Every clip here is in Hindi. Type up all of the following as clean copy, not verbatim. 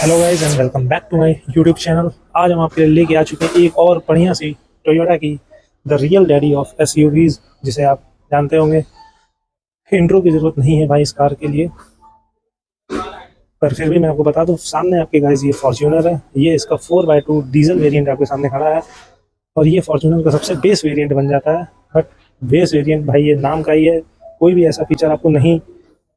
Hello guys and welcome back to my YouTube channel. आज हम आपके लिए लेके आ चुके हैं एक और बढ़िया सी टोयोटा की the real daddy of SUVs, जिसे आप जानते होंगे। इंट्रो की ज़रूरत नहीं है भाई इस कार के लिए, पर फिर भी मैं आपको बता दूं, सामने आपके गाइस ये फॉर्च्यूनर है। ये इसका 4x2 डीजल वेरिएंट आपके सामने खड़ा है और ये फॉर्च्यूनर का सबसे बेस वेरिएंट बन जाता है। बट बेस वेरिएंट भाई ये नाम का ही है, कोई भी ऐसा फीचर आपको नहीं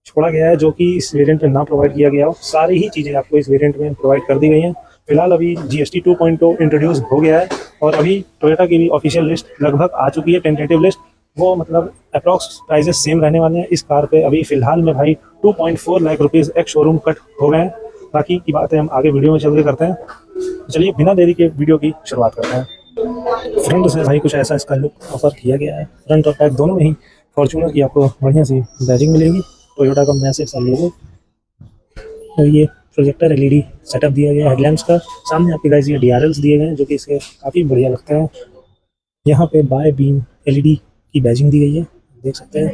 छोड़ा गया है जो कि इस वेरिएंट में ना प्रोवाइड किया गया हो। सारी ही चीज़ें आपको इस वेरिएंट में प्रोवाइड कर दी गई हैं। फिलहाल अभी जीएसटी 2.0 इंट्रोड्यूस हो गया है और अभी टोयोटा की भी ऑफिशियल लिस्ट लगभग आ चुकी है, टेंटेटिव लिस्ट। वो मतलब अप्रॉक्स प्राइजेस सेम रहने वाले हैं इस कार पे अभी फिलहाल में भाई। 2.4 लाख रुपीज़ एक शोरूम कट हो गए हैं। बाकी की बातें हम आगे वीडियो में चल के करते हैं। तो चलिए बिना देरी के वीडियो की शुरुआत करते हैं। फ्रंट से भाई कुछ ऐसा इसका लुक ऑफर किया गया है। फ्रंट और बैक दोनों में ही फॉर्च्यूनर की आपको बढ़िया सी बैजिंग मिलेगी। टोयोटा का मैसिव सा लोगो और ये प्रोजेक्टर एलईडी सेटअप दिया गया है हेडलैम्प्स का। सामने आपके गाइस ये डीआरएल्स दिए गए हैं जो कि इसके काफ़ी बढ़िया लगते हैं। यहाँ पे बाय बीम एलईडी की बैजिंग दी गई है, देख सकते हैं।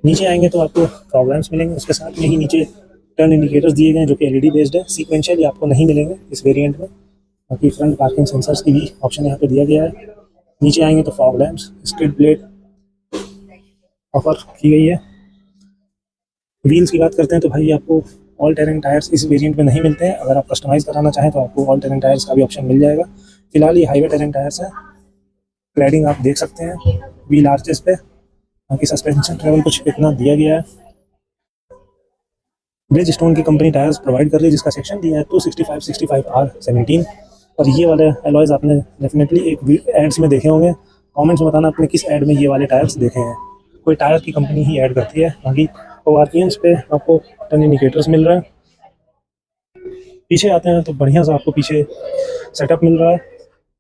नीचे आएंगे तो आपको प्रॉब्लम्स मिलेंगे, उसके साथ में ही नीचे टर्न इंडिकेटर्स दिए गए हैं जो कि एलईडी बेस्ड है। सीक्वेंशियली आपको नहीं मिलेंगे इस वेरिएंट में। बाकी फ्रंट पार्किंग सेंसर्स की भी ऑप्शन यहाँ पे दिया गया है। नीचे आएंगे तो fog lamps, skid plate offer की गई है। व्हील्स की बात करते हैं तो भाई आपको ऑल टेरेन टायर्स इस वेरिएंट में नहीं मिलते हैं। अगर आप कस्टमाइज़ कराना चाहें तो आपको ऑल टेरेन टायर्स का भी ऑप्शन मिल जाएगा। फिलहाल ये हाईवे टेरेन टायर्स है। क्लैडिंग आप देख सकते हैं व्हील आर्चेस पे। बाकी सस्पेंशन ट्रेवल कुछ इतना दिया गया है। ब्रिज स्टोन की कंपनी टायर्स प्रोवाइड कर रही है जिसका सेक्शन दिया है 265/65R17। और ये वाले एलॉयज़ आपने डेफिनेटली एक एड्स में देखे होंगे। कमेंट्स में बताना आपने किस ऐड में ये वाले टायर्स देखे हैं। कोई टायर की कंपनी ही ऐड करती है। बाकी ओआरपीएम्स पे आपको टर्न इंडिकेटर्स मिल रहा है। पीछे आते हैं तो बढ़िया सा आपको पीछे सेटअप मिल रहा है।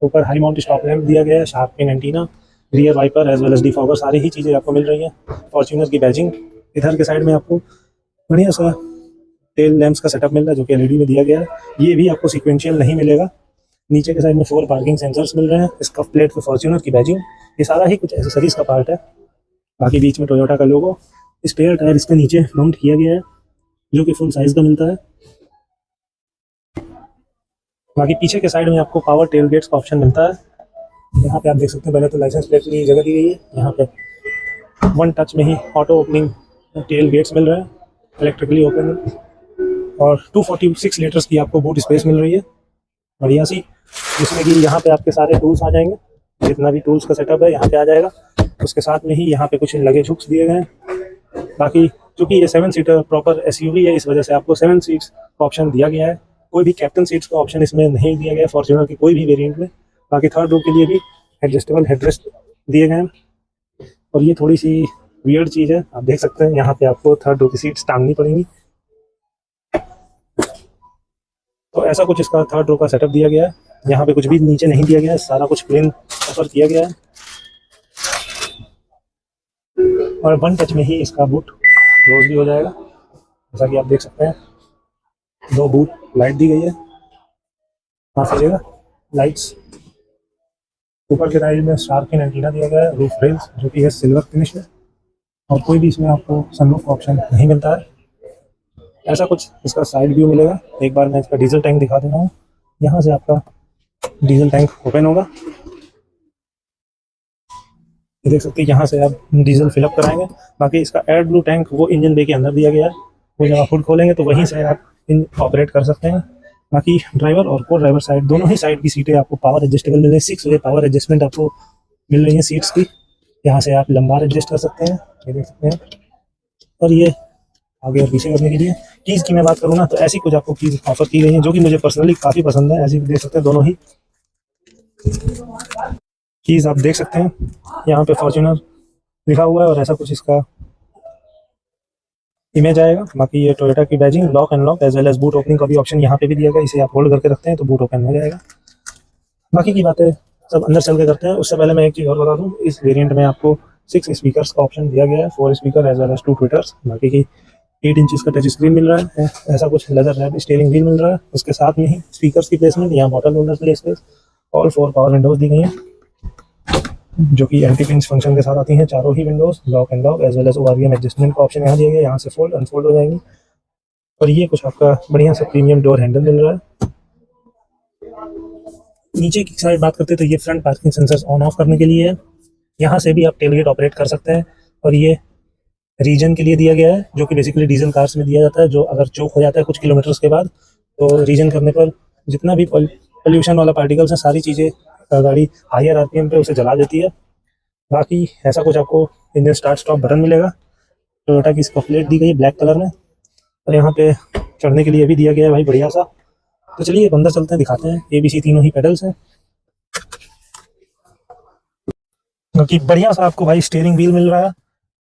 ऊपर हाई माउंट स्टॉप लैम्प दिया गया है, sharp pin antenna, rear wiper as well as defogger, सारी ही चीज़ें आपको मिल रही हैं। फॉर्च्यूनर की बैजिंग इधर के साइड में आपको बढ़िया सा टेल लैम्प्स का सेटअप मिल रहा है जो कि एलईडी में दिया गया है। ये भी आपको सीक्वेंशियल नहीं मिलेगा। नीचे के साइड में 4 पार्किंग सेंसर्स मिल रहे हैं। स्कफ प्लेट पे फॉर्च्यूनर की बैजिंग, ये सारा ही कुछ एसेसरीज का पार्ट है। बाकी बीच में टोयोटा का लोगो। स्पेयर टायर इसके नीचे माउंट किया गया है जो कि फुल साइज का मिलता है। बाकी पीछे के साइड में आपको पावर टेल गेट्स का ऑप्शन मिलता है। यहाँ पे आप देख सकते हैं, पहले तो लाइसेंस प्लेट के लिए जगह दी गई है। यहाँ पे वन टच में ही ऑटो ओपनिंग टेल गेट्स मिल रहे हैं, इलेक्ट्रिकली ओपन। और 246 लीटर्स की आपको बूट स्पेस मिल रही है बढ़िया सी, जिसमें कि यहाँ पे आपके सारे टूल्स आ जाएंगे। जितना भी टूल्स का सेटअप है यहाँ पे आ जाएगा। उसके साथ में ही यहाँ पे कुछ लगेज हुक्स दिए गए हैं। बाकी चूंकि ये 7 सीटर प्रॉपर एसयूवी है, इस वजह से आपको 7 सीट्स का ऑप्शन दिया गया है। कोई भी कैप्टन सीट्स का ऑप्शन इसमें नहीं दिया गया फॉर्च्यूनर की कोई भी वेरिएंट में। बाकी थर्ड रो के लिए भी एडजस्टेबल हेडरेस्ट दिए गए हैं। और ये थोड़ी सी वियर्ड चीज़ है, आप देख सकते हैं यहाँ पे आपको थर्ड रो की सीट्स टांगनी पड़ेंगी। तो ऐसा कुछ इसका थर्ड रो का सेटअप दिया गया है। यहाँ पे कुछ भी नीचे नहीं दिया गया है, सारा कुछ प्लेन ऑफर किया गया है। और वन टच में ही इसका बूट क्लोज भी हो जाएगा, जैसा कि आप देख सकते हैं। 2 बूट लाइट दी गई है, माफ कीजिएगा, लाइट्स। ऊपर के साइड में शार्प पिन एंटीना दिया गया है। रूफ रेल्स जो कि है सिल्वर फिनिश में। और कोई भी इसमें आपको सनरूफ का ऑप्शन नहीं मिलता है। ऐसा कुछ इसका साइड व्यू मिलेगा। एक बार मैं इसका डीजल टैंक दिखा दे रहा हूँ। यहाँ से आपका डीजल टैंक ओपन होगा, ये देख सकते हैं। यहाँ से आप डीजल फिलअप कराएंगे। बाकी इसका एयर ब्लू टैंक वो इंजन बे के अंदर दिया गया है। वो जब आप हुड खोलेंगे तो वहीं से आप इन ऑपरेट कर सकते हैं। बाकी ड्राइवर और को ड्राइवर साइड दोनों ही साइड की सीटें आपको पावर एडजस्टेबल मिल रही है। 6 वे पावर एडजस्टमेंट आपको मिल रही है सीट्स की। यहाँ से आप लंबार एडजस्ट कर सकते हैं, ये देख सकते हैं। और ये आगे और पीछे करने के लिए कीज़ की मैं बात करूँ ना, तो ऐसी कुछ आपको कीज़ ऑफर की गई हैं जो कि मुझे पर्सनली काफ़ी पसंद है। ऐसी देख सकते हैं दोनों ही कीज़ आप देख सकते हैं। यहाँ पे फॉर्च्यूनर लिखा हुआ है और ऐसा कुछ इसका इमेज आएगा। बाकी ये टोयोटा की badging, lock and lock as well as boot opening का भी ऑप्शन यहाँ पे भी दिया गया। इसे आप होल्ड करके रखते हैं तो बूट ओपन हो जाएगा। बाकी की बातें सब अंदर चल के करते हैं। उससे पहले मैं एक चीज़ और बता दूँ, इस वेरिएंट में आपको 6 स्पीकर्स का ऑप्शन दिया गया है, 4 speaker as well as 2 tweeters. बाकी की 8 इंचज़ का टच स्क्रीन मिल रहा है। ऐसा कुछ लेदर रैप स्टीयरिंग व्हील मिल रहा है। उसके साथ में ही स्पीकर्स की प्लेसमेंट, यहाँ बॉटल होल्डर के लिए स्पेस, ऑल 4 पावर विंडोज दी गई हैं जो कि एंटी पिंच फंक्शन के साथ आती हैं। चारों ही windows lock and lock as well as ORVM adjustment का ऑप्शन यहाँ दिया गया। यहाँ से फोल्ड अनफोल्ड हो जाएंगी। और ये कुछ आपका बढ़िया सा प्रीमियम डोर हैंडल मिल रहा है। नीचे की साइड बात करते हैं तो ये front parking sensors on off करने के लिए है। यहाँ से भी आप टेलगेट ऑपरेट कर सकते हैं। और ये रीजन के लिए दिया गया है, जो कि बेसिकली डीजल कार्स में दिया जाता है, जो अगर चोक हो जाता है कुछ किलोमीटर्स के बाद तो रीजन करने पर जितना भी पोल्यूशन वाला पार्टिकल्स है सारी चीज़ें गाड़ी हायर आरपीएम पे उसे जला देती है। बाकी ऐसा कुछ आपको इंजन स्टार्ट स्टॉप बटन मिलेगा। टोयोटा की इसको प्लेट दी गई है ब्लैक कलर में, और यहाँ पे चढ़ने के लिए भी दिया गया है भाई बढ़िया सा। तो चलिए अंदर चलते हैं, दिखाते हैं। ABC तीनों ही पेडल्स हैं। क्योंकि बढ़िया सा आपको भाई स्टीयरिंग व्हील मिल रहा है,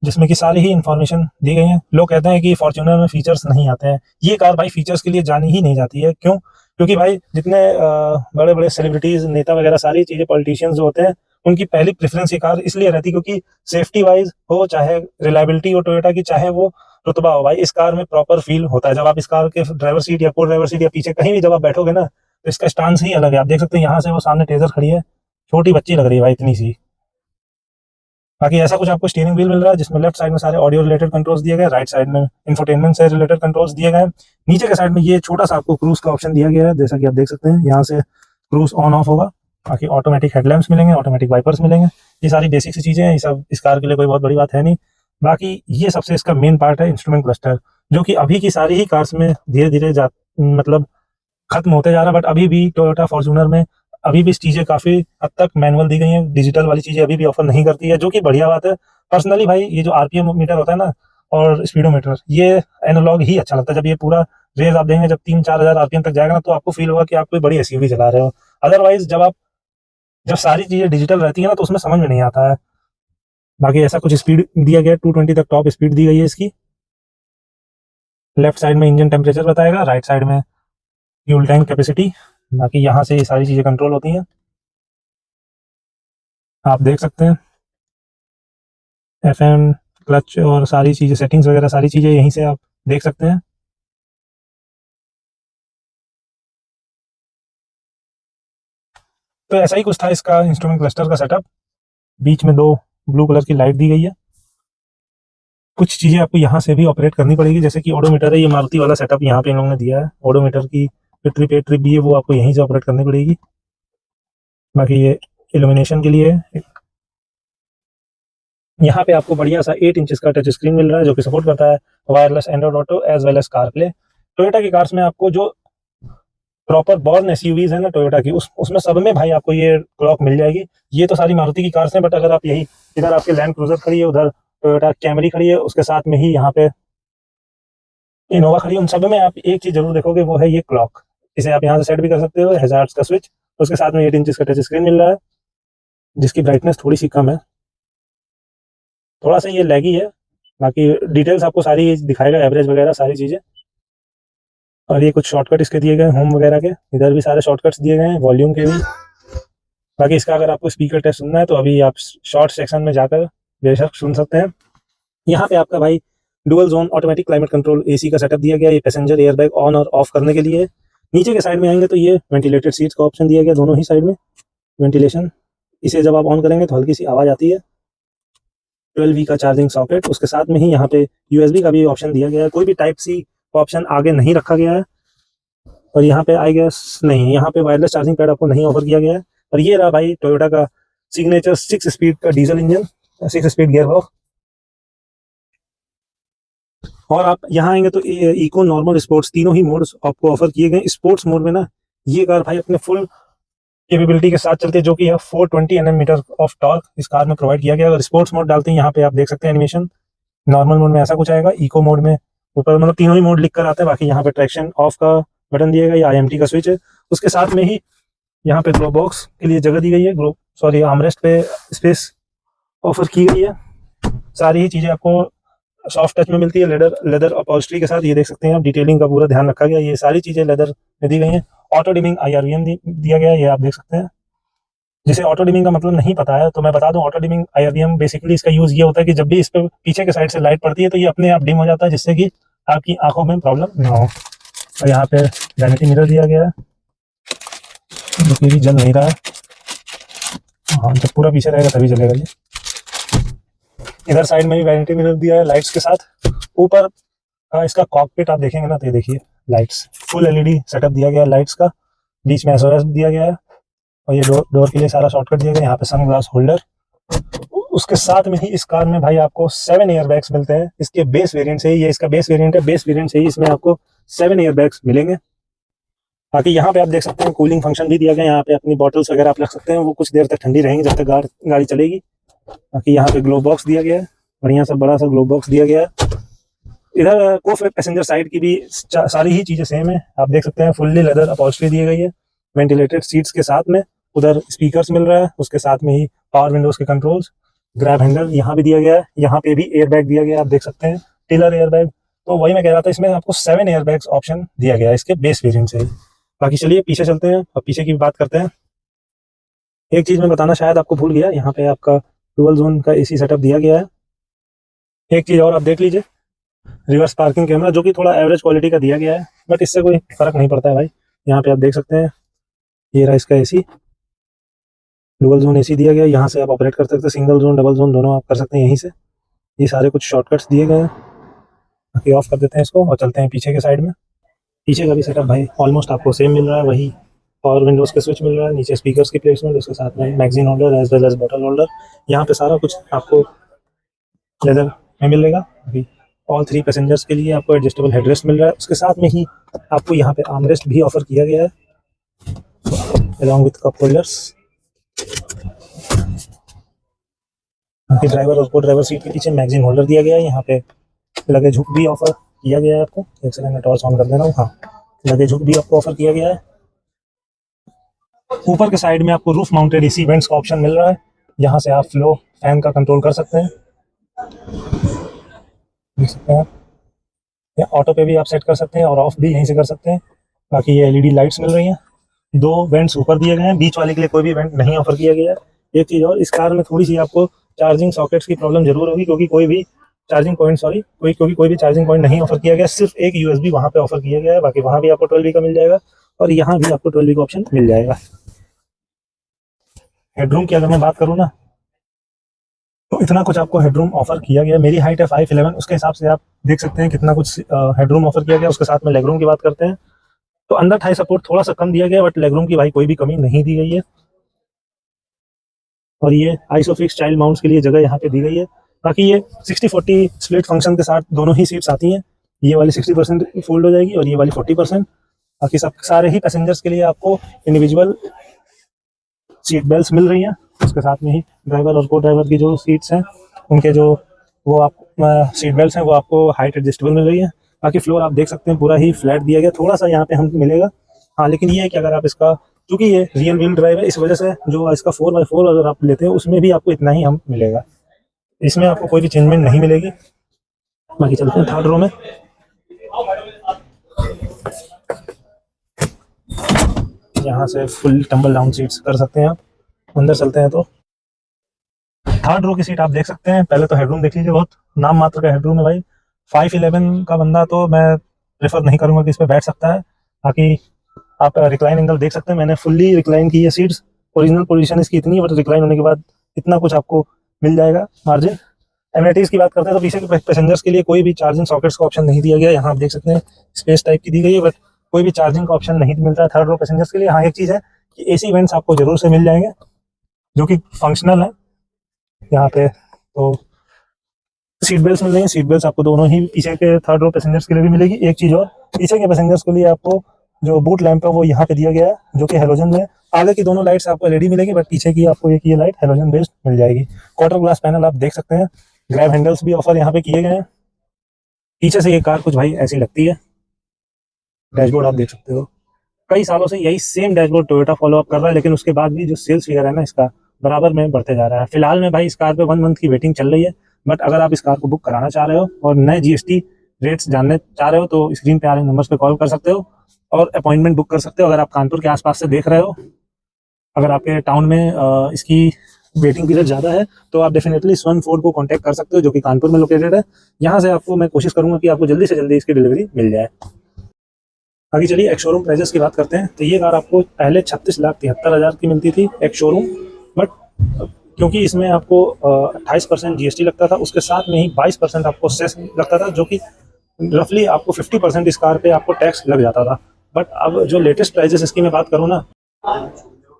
जिसमें कि सारी ही इन्फॉर्मेशन दी गई है। लोग कहते हैं कि फॉर्च्यूनर में फीचर्स नहीं आते हैं, ये कार भाई फीचर्स के लिए जानी ही नहीं जाती है। क्यों? क्योंकि भाई जितने बड़े बड़े सेलिब्रिटीज, नेता वगैरह, सारी चीजें, पॉलिटिशियंस जो होते हैं, उनकी पहली प्रेफरेंस ये कार इसलिए रहती है क्योंकि सेफ्टी वाइज हो, चाहे रिलायबिलिटी हो टोयोटा की, चाहे वो रुतबा हो, भाई इस कार में प्रॉपर फील होता है। जब आप इस कार के ड्राइवर सीट या को ड्राइवर सीट या पीछे कहीं भी जब आप बैठोगे ना, तो इसका स्टांस ही अलग है। आप देख सकते हैं यहाँ से वो सामने टेजर खड़ी है, छोटी बच्ची लग रही है भाई, इतनी सी। बाकी ऐसा कुछ आपको स्टीयरिंग व्हील मिल रहा है, जिसमें लेफ्ट साइड में सारे ऑडियो रिलेटेड कंट्रोल्स दिए गए, राइट साइड में इंफोटेनमेंट से रिलेटेड कंट्रोल्स दिए गए। नीचे के साइड में ये छोटा सा आपको क्रूज का ऑप्शन दिया गया है, जैसा कि आप देख सकते हैं। यहाँ से क्रूज ऑन ऑफ होगा। बाकी ऑटोमेटिक हेडलैम्प्स मिलेंगे, ऑटोमेटिक वाइपर्स मिलेंगे। ये सारी बेसिक सी चीजें हैं, ये सब इस कार के लिए कोई बहुत बड़ी बात है नहीं। बाकी ये सबसे इसका मेन पार्ट है इंस्ट्रूमेंट क्लस्टर, जो कि अभी की सारी ही कार्स में धीरे धीरे मतलब खत्म होते जा रहा है। बट अभी भी टोयोटा फॉर्च्यूनर में अभी भी चीजें काफी हद तक मैनुअल दी गई हैं, डिजिटल वाली चीजें अभी भी ऑफर नहीं करती है, जो कि बढ़िया बात है। पर्सनली भाई ये जो आरपीएम मीटर होता है ना, और स्पीडोमीटर, ये एनालॉग ही अच्छा लगता है। जब ये पूरा रेस आप देंगे, जब 3-4 हजार आरपीएम तक जाएगा ना, तो आपको फील होगा कि आप कोई बड़ी एसयूवी चला रहे हो। अदरवाइज जब सारी चीजें डिजिटल रहती है ना, तो उसमें समझ में नहीं आता है। बाकी ऐसा कुछ स्पीड दिया गया, 220 तक टॉप स्पीड दी गई है इसकी। लेफ्ट साइड में इंजन टेम्परेचर बताएगा, राइट साइड में फ्यूल टैंक कैपेसिटी। बाकी यहाँ से ये सारी चीजें कंट्रोल होती हैं, आप देख सकते हैं। FM, क्लच और सारी चीजें, सेटिंग्स वगैरह सारी चीजें यहीं से आप देख सकते हैं। तो ऐसा ही कुछ था इसका इंस्ट्रूमेंट क्लस्टर का सेटअप। बीच में दो ब्लू कलर की लाइट दी गई है। कुछ चीजें आपको यहाँ से भी ऑपरेट करनी पड़ेगी, जैसे कि ओडोमीटर है, ये मारुति वाला सेटअप यहाँ पे इन लोगों ने दिया है। ओडोमीटर की ट्रिप भी है, वो आपको यहीं से ऑपरेट करनी पड़ेगी। बाकी ये इल्यूमिनेशन के लिए यहाँ पे आपको बढ़िया सा 8 इंचेस का टच स्क्रीन मिल रहा है, जो कि सपोर्ट करता है wireless Android Auto as well as CarPlay. Toyota की कार्स में आपको जो प्रॉपर बॉर्न एसयूवीज है ना टोयोटा की, उसमें सब में भाई आपको ये क्लॉक मिल जाएगी। ये तो सारी मारुति की कार्स हैं, बट अगर आप यही इधर आपके लैंड क्रूजर खड़ी है, उधर टोयोटा कैमरी खड़ी है, उसके साथ में ही यहाँ पे इनोवा खड़ी है, उन सब में आप एक चीज जरूर देखोगे, वो है ये क्लॉक। इसे आप यहाँ से सेट भी कर सकते हो, हैजार्ड्स का स्विच। उसके साथ में 8 इंचेस का टच स्क्रीन मिल रहा है, जिसकी ब्राइटनेस थोड़ी सी कम है, थोड़ा सा ये लैगी है। बाकी डिटेल्स आपको सारी दिखाएगा, एवरेज वगैरह सारी चीजें। और ये कुछ शॉर्टकट इसके दिए गए होम वगैरह के, इधर भी सारे शॉर्टकट्स दिए गए हैं, वॉल्यूम के भी। बाकी इसका अगर आपको स्पीकर टेस्ट सुनना है तो अभी आप शॉर्ट सेक्शन में जाकर बेशक सुन सकते हैं। यहाँ पे आपका भाई dual zone automatic climate control AC का सेटअप दिया गया, ये पैसेंजर एयरबैग ऑन और ऑफ करने के लिए। नीचे के साइड में आएंगे तो ये वेंटिलेटेड सीट्स का ऑप्शन दिया गया, दोनों ही साइड में वेंटिलेशन। इसे जब आप ऑन करेंगे तो हल्की सी आवाज आती है। 12V का चार्जिंग सॉकेट, उसके साथ में ही यहाँ पे USB का भी ऑप्शन दिया गया है। कोई भी टाइप C ऑप्शन आगे नहीं रखा गया है। और यहाँ पे आई गेस नहीं, यहाँ पे वायरलेस चार्जिंग पैड आपको नहीं ऑफर किया गया है। और ये रहा भाई टोयोटा का सिग्नेचर 6 स्पीड का diesel engine, 6 speed gear box. और आप यहाँ आएंगे तो इको, नॉर्मल, स्पोर्ट्स तीनों ही मोड्स आपको ऑफर किए गए। स्पोर्ट्स मोड में ना ये कार भाई अपने फुल कैपेबिलिटी के साथ चलती है, जो कि है 420 Nm ऑफ टॉर्क इस कार में प्रोवाइड किया गया। अगर स्पोर्ट्स मोड डालते हैं, यहाँ पे आप देख सकते हैं एनिमेशन। नॉर्मल मोड में ऐसा कुछ आएगा, इको मोड में ऊपर मतलब तीनों ही मोड लिख कर आते हैं। बाकी यहाँ पे ट्रैक्शन ऑफ का बटन दिया गया, IMT का स्विच है। उसके साथ में ही यहाँ पे ग्लो बॉक्स के लिए जगह दी गई है, आर्मरेस्ट पे स्पेस ऑफर की गई है। सारी ही चीजें आपको सॉफ्ट टच में मिलती है, लेदर अपॉल्स्ट्री के साथ। ये देख सकते हैं आप, डिटेलिंग का पूरा ध्यान रखा गया, ये सारी चीजें लेदर में दी गई हैं। ऑटो डिमिंग IRVM दिया गया है, ये आप देख सकते हैं। जिसे ऑटो डिमिंग का मतलब नहीं पता है तो मैं बता दूं, ऑटो डिमिंग IRVM बेसिकली इसका यूज ये होता है कि जब भी इस पे पीछे के साइड से लाइट पड़ती है तो ये अपने आप डिम हो जाता है, जिससे कि आपकी आंखों में प्रॉब्लम ना हो। और यहाँ पे वैनिटी मिरर दिया गया है, जो कि जल नहीं रहा है। हाँ, जब पूरा पीछे रहेगा तभी जलेगा ये। इधर साइड में भी वैनिटी मिरर दिया है लाइट्स के साथ। ऊपर इसका कॉकपिट आप देखेंगे ना, तो ये देखिए लाइट्स, फुल एलईडी सेटअप दिया गया है लाइट्स का, बीच में एसओएस दिया गया है, और ये डोर के लिए सारा शॉर्टकट दिया गया है। यहाँ पे सन ग्लास होल्डर। उसके साथ में ही इस कार में भाई आपको 7 एयर बैग्स मिलते हैं। इसके बेस वेरिएंट से ही, ये इसका बेस वेरिएंट है, बेस वेरिएंट से ही इसमें आपको 7 एयर बैग्स मिलेंगे। बाकी यहाँ पे आप देख सकते हैं कूलिंग फंक्शन भी दिया गया है। यहाँ पे अपनी बॉटल्स वगैरह आप रख सकते हैं, वो कुछ देर तक ठंडी रहेंगी जब तक गाड़ी चलेगी। बाकी यहाँ पे ग्लो बॉक्स दिया गया है, बढ़िया सा बड़ा सा ग्लो बॉक्स दिया गया है। इधर को पैसेंजर साइड की भी सारी ही चीजें सेम है, आप देख सकते हैं। फुल्ली लेदर अपॉल्स्ट्री दी गई है, वेंटिलेटेड सीट्स के साथ में। उधर स्पीकर्स मिल रहा है, उसके साथ में ही पावर विंडोज के कंट्रोल्स, ग्रैब हैंडल यहाँ भी दिया गया है। यहाँ पे भी एयर बैग दिया गया है, आप देख सकते हैं, टिलर एयर बैग। तो वही मैं कह रहा था, इसमें आपको 7 एयर बैग्स ऑप्शन दिया गया है इसके बेस वेरिएंट से ही। बाकी चलिए पीछे चलते हैं और पीछे की बात करते हैं। एक चीज मैं बताना शायद आपको भूल गया, यहाँ पे आपका डुअल जोन का एसी सेटअप दिया गया है। एक चीज और आप देख लीजिए, रिवर्स पार्किंग कैमरा, जो कि थोड़ा एवरेज क्वालिटी का दिया गया है, बट इससे कोई फर्क नहीं पड़ता है भाई। यहाँ पे आप देख सकते हैं, ये रहा इसका एसी, डुअल जोन एसी दिया गया है। यहाँ से आप ऑपरेट कर सकते हैं, सिंगल जोन डबल जोन दोनों आप कर सकते हैं यहीं से। ये सारे कुछ शॉर्टकट्स दिए गए हैं। बाकी ऑफ कर देते हैं इसको और चलते हैं पीछे के साइड में। पीछे का भी सेटअप भाई ऑलमोस्ट आपको सेम मिल रहा है, वही पावर विंडोज के स्विच मिल रहा है, नीचे स्पीकर्स की प्लेसमेंट, उसके साथ में magazine holder as well as bottle holder. यहाँ पे सारा कुछ आपको लेदर में मिलेगा। अभी ऑल 3 पैसेंजर्स के लिए आपको एडजस्टेबल हेडरेस्ट मिल रहा है। उसके साथ में ही आपको यहाँ पे आर्मरेस्ट भी ऑफर किया गया है, along with cup holders. Driver और को ड्राइवर सीट के पीछे मैगजीन होल्डर दिया गया है। यहाँ पे लगेज हुक भी ऑफर किया गया है आपको। एक सेकंड में टॉर्च ऑन कर दे रहा हूँ। हाँ, लगेज हुक भी आपको ऑफर किया गया है। ऊपर के साइड में आपको रूफ माउंटेड एसी वेंट्स का ऑप्शन मिल रहा है। यहाँ से आप फ्लो फैन का कंट्रोल कर सकते हैं, देख सकते हैं। या ऑटो पे भी आप सेट कर सकते हैं और ऑफ भी यहीं से कर सकते हैं। बाकी ये एलईडी लाइट्स मिल रही हैं। 2 वेंट्स ऊपर दिए गए हैं, बीच वाले के लिए कोई भी वेंट नहीं ऑफर किया गया है। एक चीज़ और, इस कार में थोड़ी सी आपको चार्जिंग सॉकेट्स की प्रॉब्लम जरूर होगी, क्योंकि कोई भी चार्जिंग पॉइंट चार्जिंग पॉइंट नहीं ऑफर किया गया। सिर्फ एक यूएसबी वहाँ पे ऑफर किया गया है। बाकी वहाँ भी आपको 12V का मिल जाएगा और यहाँ भी आपको 12V का ऑप्शन मिल जाएगा। हेडरूम की अगर मैं बात करूँ ना, तो इतना कुछ आपको हेडरूम ऑफर किया गया है। मेरी हाइट है 5'11", उसके हिसाब से आप देख सकते हैं कितना कुछ हेडरूम ऑफर किया गया। उसके साथ में लेगरूम की बात करते हैं तो अंदर थाई सपोर्ट थोड़ा सा कम दिया गया है, बट लेगरूम की भाई कोई भी कमी नहीं दी गई है। और ये आइसोफिक्स चाइल्ड माउंट्स के लिए जगह यहाँ पे दी गई है। बाकी ये 60-40 स्प्लिट फंक्शन के साथ दोनों ही सीट्स आती हैं। ये वाली 60% फोल्ड हो जाएगी और ये वाली 40%। बाकी सब सारे ही पैसेंजर्स के लिए आपको इंडिविजुअल सीट बेल्ट मिल रही हैं। उसके साथ में ही ड्राइवर और को ड्राइवर की जो सीट्स हैं, उनके जो वो आप सीट बेल्ट हैं, वो आपको हाइट एडजस्टेबल मिल रही है। बाकी फ्लोर आप देख सकते हैं पूरा ही फ्लैट दिया गया, थोड़ा सा यहाँ पे हम मिलेगा। हाँ, लेकिन ये है कि अगर आप इसका, क्योंकि ये रियल व्हील ड्राइव है, इस वजह से जो इसका 4x4 अगर आप लेते हैं उसमें भी आपको इतना ही हम मिलेगा, इसमें आपको कोई भी चेंजमेंट नहीं मिलेगी। बाकी चलते हैं थर्ड रो में। यहाँ से फुल टम्बल डाउन सीट्स कर सकते हैं आप। अंदर चलते हैं तो थर्ड रो की सीट आप देख सकते हैं। पहले तो हेडरूम देख लीजिए, बहुत नाम मात्र का हेडरूम है भाई। 5'11" का बंदा तो मैं प्रेफर नहीं करूंगा कि इस पर बैठ सकता है। बाकी आप रिक्लाइन एंगल देख सकते हैं, मैंने फुल्ली रिक्लाइन की है सीट्स। ओरिजिनल पोजीशन इसकी इतनी है, बट रिक्लाइन होने के बाद इतना कुछ आपको मिल जाएगा मार्जिन। एमिनिटीज की बात करते हैं तो पीछे के पैसेंजर्स के लिए कोई भी चार्जिंग सॉकेट्स का ऑप्शन नहीं दिया गया। यहाँ आप देख सकते हैं स्पेस टाइप की दी गई है, बट कोई भी चार्जिंग का ऑप्शन नहीं मिलता है थर्ड रो पैसेंजर्स के लिए। हाँ, एक चीज़ है कि एसी वेंट्स आपको जरूर से मिल जाएंगे जो कि फंक्शनल है यहाँ पे। तो सीट बेल्ट मिल रही है, सीट बेल्ट आपको दोनों ही पीछे के थर्ड रो पैसेंजर्स के लिए भी मिलेगी। एक चीज़ और, पीछे के पैसेंजर्स के लिए आपको जो बूट लैंप है वो यहाँ पे दिया गया है, जो कि हेलोजन में। आगे की दोनों लाइट्स आपको एलईडी मिलेगी, बट पीछे की आपको एक ये लाइट हेलोजन बेस्ड मिल जाएगी। क्वार्टर ग्लास पैनल आप देख सकते हैं। ग्रैब हैंडल्स भी ऑफर यहाँ पे किए गए हैं। पीछे से ये कार कुछ भाई ऐसी लगती है। डैशबोर्ड आप देख सकते हो, कई सालों से यही same dashboard Toyota follow up कर रहा है, लेकिन उसके बाद भी जो सेल्स फिगर है ना इसका बराबर में बढ़ते जा रहा है। फिलहाल में भाई इस कार पे 1 मंथ की वेटिंग चल रही है, बट अगर आप इस कार को बुक कराना चाह रहे हो और नए जीएसटी रेट्स जानने चाह रहे हो तो स्क्रीन पे आ रहे नंबर्स पे कॉल कर सकते हो और अपॉइंटमेंट बुक कर सकते हो। अगर आप कानपुर के आसपास से देख रहे हो, अगर आपके टाउन में इसकी वेटिंग पीरियड ज़्यादा है तो आप डेफिनेटली स्वर्ण फोर्ड को कांटेक्ट कर सकते हो, जो कि कानपुर में लोकेटेड है। यहाँ से आपको मैं कोशिश करूँगा कि आपको जल्दी से जल्दी इसकी डिलीवरी मिल जाए। आगे चलिए एक शोरूम प्राइजेस की बात करते हैं। तो ये कार आपको पहले 36,73,000 की मिलती थी एक शोरूम, बट क्योंकि इसमें आपको 28% जीएसटी लगता था, उसके साथ में ही 22% आपको सेस लगता था, जो कि रफली आपको 50% इस कार पे आपको टैक्स लग जाता था। बट अब जो लेटेस्ट प्राइजेस इसकी मैं बात करूँ ना,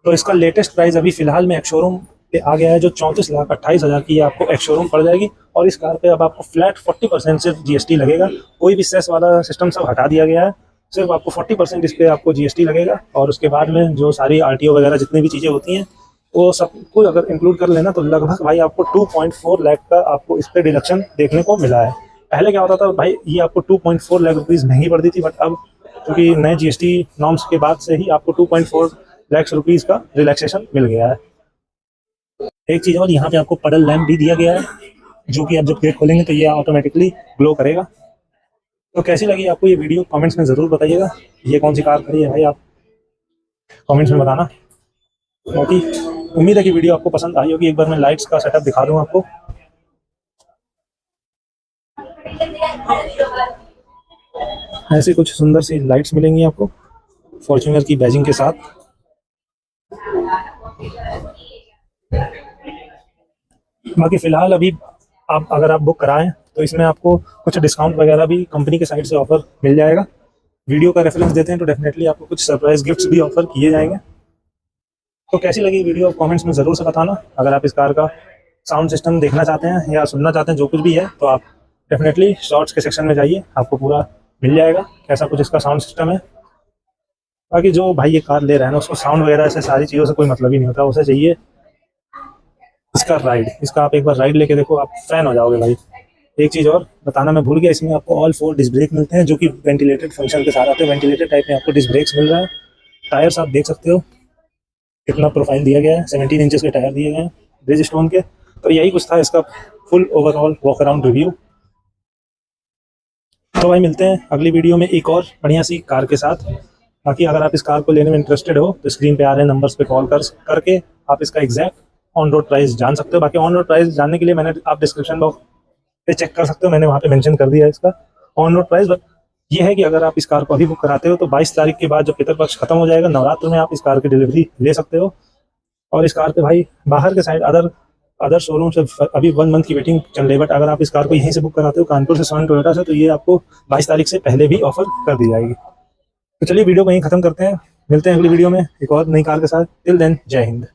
तो इसका लेटेस्ट प्राइस अभी फिलहाल में एक्स शोरूम पे आ गया है, जो 34,28,000 की आपको एक्स शोरूम पड़ जाएगी। और इस कार पे अब आपको फ्लैट 40% सिर्फ जीएसटी लगेगा। कोई भी सेस वाला सिस्टम सब हटा दिया गया है, सिर्फ आपको 40% इस पे आपको जीएसटी लगेगा। और उसके बाद में जो सारी आरटीओ वगैरह जितनी भी चीज़ें होती हैं, वो सब कुछ अगर इंक्लूड कर लेना, तो लगभग भाई आपको 2.4 लाख का आपको इस पे डिडक्शन देखने को मिला है। पहले क्या होता था भाई, ये आपको 2.4 लाख रुपीज़ महंगी पड़ती थी, बट अब क्योंकि नए जीएसटी नॉर्म्स के बाद से ही आपको 2.4 लाख रुपीज़ का रिलैक्सेशन मिल गया है। एक चीज़ और, यहाँ पे आपको पडल लैम्प भी दिया गया है, जो कि आप जब गेट खोलेंगे तो ये ऑटोमेटिकली ग्लो करेगा। तो कैसी लगी आपको ये वीडियो, कमेंट्स में ज़रूर बताइएगा। ये कौन सी कार खड़ी है भाई, आप कमेंट्स में बताना। बाकी उम्मीद है कि वीडियो आपको पसंद आई होगी। एक बार मैं लाइट्स का सेटअप दिखा दूँ आपको। ऐसी कुछ सुंदर सी लाइट्स मिलेंगी आपको फॉर्च्यूनर की बैजिंग के साथ। बाकी फ़िलहाल अभी आप अगर आप बुक कराएं तो इसमें आपको कुछ डिस्काउंट वगैरह भी कंपनी की साइड से ऑफर मिल जाएगा। वीडियो का रेफरेंस देते हैं तो डेफिनेटली आपको कुछ सरप्राइज गिफ्ट्स भी ऑफर किए जाएंगे। तो कैसी लगी वीडियो कमेंट्स में ज़रूर से बताना। अगर आप इस कार का साउंड सिस्टम देखना चाहते हैं या सुनना चाहते हैं, जो कुछ भी है, तो आप डेफिनेटली शॉर्ट्स के सेक्शन में जाइए, आपको पूरा मिल जाएगा कैसा कुछ इसका साउंड सिस्टम है। बाकी जो भाई ये कार ले रहा है ना, उसको साउंड वगैरह से सारी चीज़ों से कोई मतलब ही नहीं होता, उसे चाहिए इसका राइड। इसका आप एक बार राइड लेके देखो, आप फैन हो जाओगे भाई। एक चीज़ और बताना मैं भूल गया, इसमें आपको ऑल 4 डिस्क ब्रेक मिलते हैं, जो कि वेंटिलेटेड फंक्शन के साथ आते हैं। वेंटिलेटेड टाइप में आपको डिस्क ब्रेक्स मिल रहा है। टायर्स आप देख सकते हो कितना प्रोफाइल दिया गया है, 17 इंचेस के टायर दिए गए हैं ब्रिज स्टोन के। तो यही कुछ था इसका full overall walk around review. तो भाई मिलते हैं अगली वीडियो में एक और बढ़िया सी कार के साथ। बाकी अगर आप इस कार को लेने में इंटरेस्टेड हो तो स्क्रीन पे आ रहे नंबर्स पे कॉल करके आप इसका एग्जैक्ट ऑन रोड प्राइस जान सकते हो। बाकी ऑन रोड प्राइस जानने के लिए मैंने आप डिस्क्रिप्शन बॉक्स पे चेक कर सकते हो, मैंने वहाँ पे मेंशन कर दिया है इसका ऑन रोड प्राइस। बट ये है कि अगर आप इस कार को अभी बुक कराते हो तो 22 तारीख के बाद जब पितरपक्ष खत्म हो जाएगा, नवरात्र में आप इस कार की डिलीवरी ले सकते हो। और इस कार पे भाई बाहर के साइड अदर अदर शोरूम से अभी 1 मंथ की वेटिंग चल रही है। बट अगर आप इस कार को यहीं से बुक कराते हो कानपुर से सन टोयोटा से, तो ये आपको 22 तारीख से पहले भी ऑफर कर दी जाएगी। तो चलिए वीडियो को यहीं खत्म करते हैं, मिलते हैं अगली वीडियो में एक और नई कार के साथ। टिल देन जय हिंद।